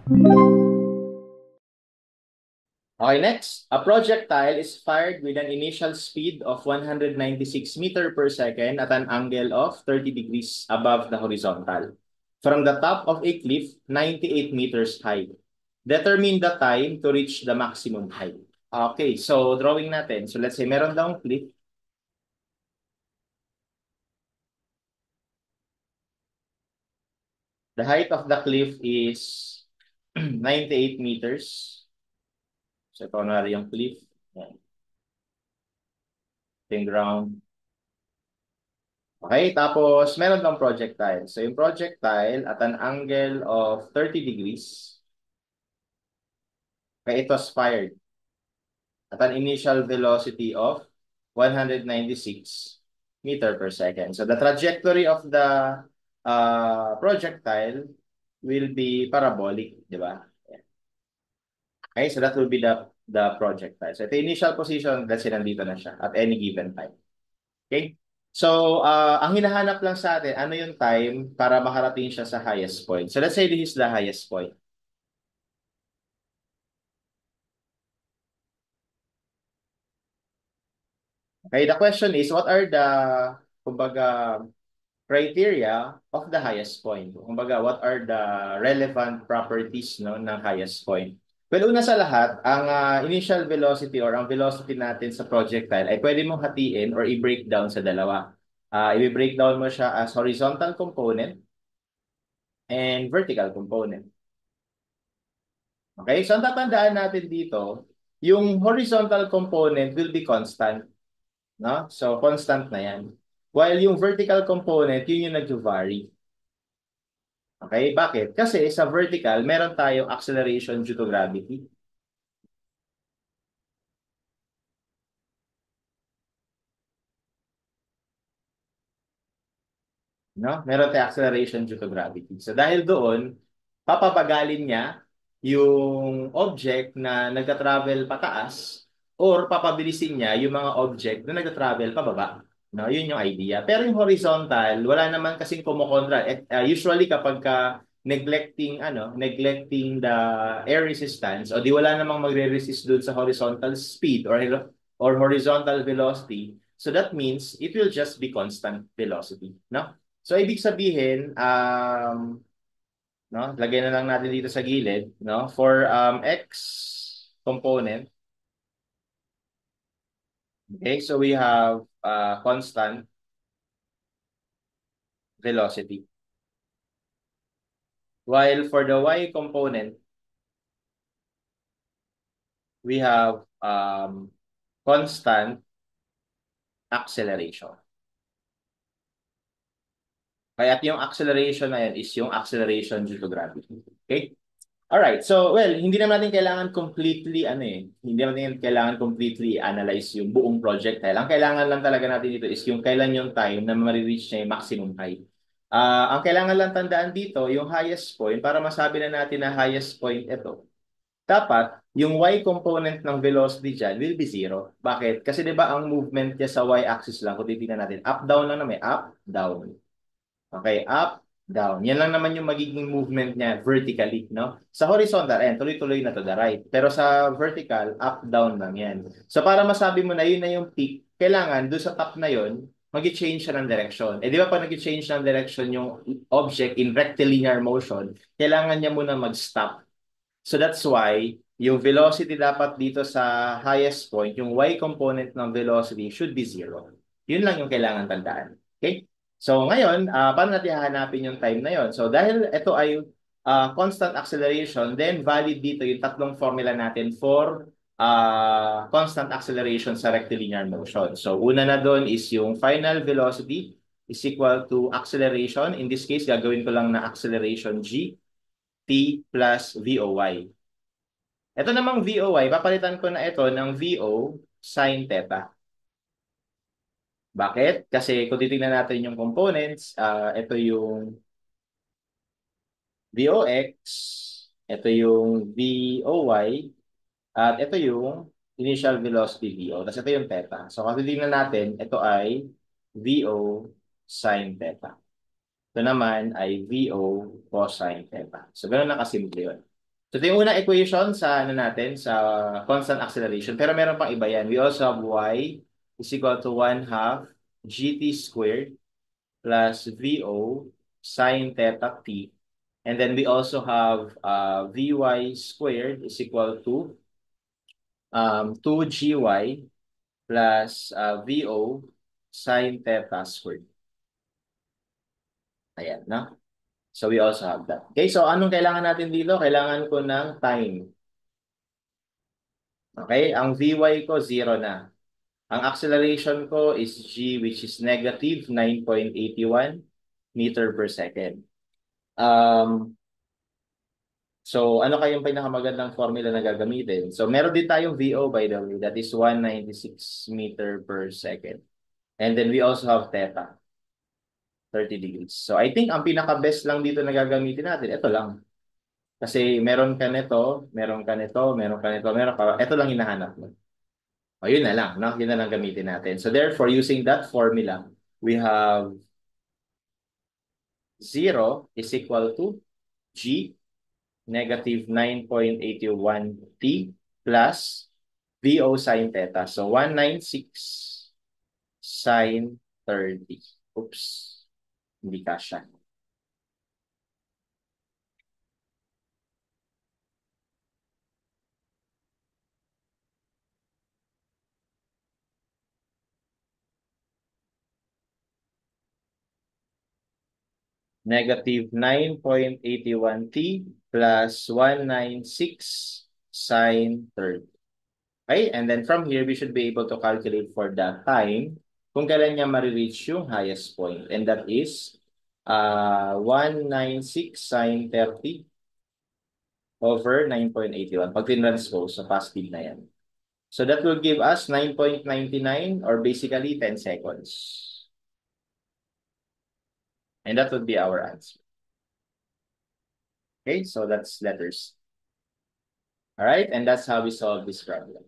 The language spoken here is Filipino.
Okay, next. A projectile is fired with an initial speed of 196 meter per second at an angle of 30 degrees above the horizontal. From the top of a cliff, 98 meters high. Determine the time to reach the maximum height. Okay, so drawing natin. So let's say meron daw cliff. The height of the cliff is 98 meters. So ito na yung cliff. Yan, yung ground. Okay, tapos meron ng projectile. So yung projectile at an angle of 30 degrees, kaya it was fired at an initial velocity of 196 meter per second. So the trajectory of the projectile will be parabolic, di ba? Okay, so that will be the projectile. So the initial position, let's say nandito na siya at any given time. Okay? So, ang hinahanap lang sa atin, ano yung time para makarating siya sa highest point. So, let's say this is the highest point. Okay, the question is, what are the, kumbaga, criteria of the highest point? Kumbaga, what are the relevant properties no, ng highest point? Well, una sa lahat, ang initial velocity or ang velocity natin sa projectile ay pwede mong hatiin or i-break down sa dalawa. I-break down mo siya as horizontal component and vertical component. Okay, so ang tatandaan natin dito, yung horizontal component will be constant, no? So constant na yan. While yung vertical component, yun yung nag-vary. Okay, bakit? Kasi sa vertical, meron tayong acceleration due to gravity. No? Meron tayong acceleration due to gravity. So dahil doon, papabagalin niya yung object na nagta-travel pataas or papabilisin niya yung mga object na nagta-travel pababa. No, yun yung idea. Pero yung horizontal, wala naman kasing kumukontra. Usually kapag neglecting the air resistance o di wala namang magre-resist doon sa horizontal speed or horizontal velocity. So that means it will just be constant velocity, no? So ibig sabihin, no, lagay na lang natin dito sa gilid, no? For x component, okay, so we have constant velocity. While for the y component, we have constant acceleration. Kaya yung acceleration na yan is yung acceleration due to gravity. Okay? Alright, so well, hindi naman natin kailangan completely hindi naman natin kailangan completely analyze yung buong projectile. Ang kailangan lang talaga natin dito is yung kailan yung time na ma-reach niya yung maximum height. Ang kailangan lang tandaan dito, yung highest point, para masabi na natin na highest point ito, dapat yung y component ng velocity dyan will be zero. Bakit? Kasi 'di ba ang movement niya sa y-axis lang, kung titingnan natin, up, down lang naman, up, down. Okay, up, down. Yan lang naman yung magiging movement niya vertically, no? Sa horizontal, ayan, tuloy-tuloy na to the right. Pero sa vertical, up, down lang yan. So para masabi mo na yun na yung peak, kailangan doon sa top na yun, mag-change siya ng direction. Eh di ba pag nag-change ng direction yung object in rectilinear motion, kailangan niya muna mag-stop. So that's why yung velocity dapat dito sa highest point, yung y component ng velocity should be zero. Yun lang yung kailangan tandaan. Okay? So ngayon, paano natin hahanapin yung time na yon? So dahil ito ay constant acceleration, then valid dito yung tatlong formula natin for constant acceleration sa rectilinear motion. So una na doon is yung final velocity is equal to acceleration. In this case, gagawin ko lang na acceleration g t plus VOY. Ito namang VOY, papalitan ko na ito ng VO sin theta. Bakit? Kasi kung titignan natin yung components, ito yung VOX, ito yung VOY, at ito yung initial velocity VO. Tapos ito yung theta. So kung titignan natin, ito ay VO sin theta. Ito naman ay VO cosine theta. So ganun na kasimple yun. So, ito yung unang equation sa ano natin, sa constant acceleration. Pero meron pang iba yan. We also have y is equal to 1/2 gt squared plus VO sine theta t. And then we also have Vy squared is equal to 2gy plus VO sine theta squared. Ayan, no? So we also have that. Okay, so anong kailangan natin dito? Kailangan ko ng time. Okay, ang Vy ko 0 na. Ang acceleration ko is g, which is negative 9.81 meter per second. So, ano kayong pinakamagandang formula na gagamitin? So, meron din tayong VO, by the way. That is 196 meter per second. And then we also have theta, 30 degrees. So, I think ang pinaka-best lang dito na gagamitin natin, ito lang. Kasi meron ka nito, meron ka nito, meron ka nito, meron ka. Ito lang hinahanap mo. O, yun na lang. No? Yun na lang gamitin natin. So, therefore, using that formula, we have 0 is equal to G negative 9.81 T plus VO sine theta. So, 196 sine 30. Oops. Hindi kasha. Negative 9.81 T plus 196 sine 30. Okay? And then from here, we should be able to calculate for that time kung kailan niya ma-reach yung highest point. And that is 196 sine 30 over 9.81. Pag tinranspose sa positive na yan. So that will give us 9.99 or basically 10 seconds. And that would be our answer. Okay, so that's letters. All right, and that's how we solve this problem.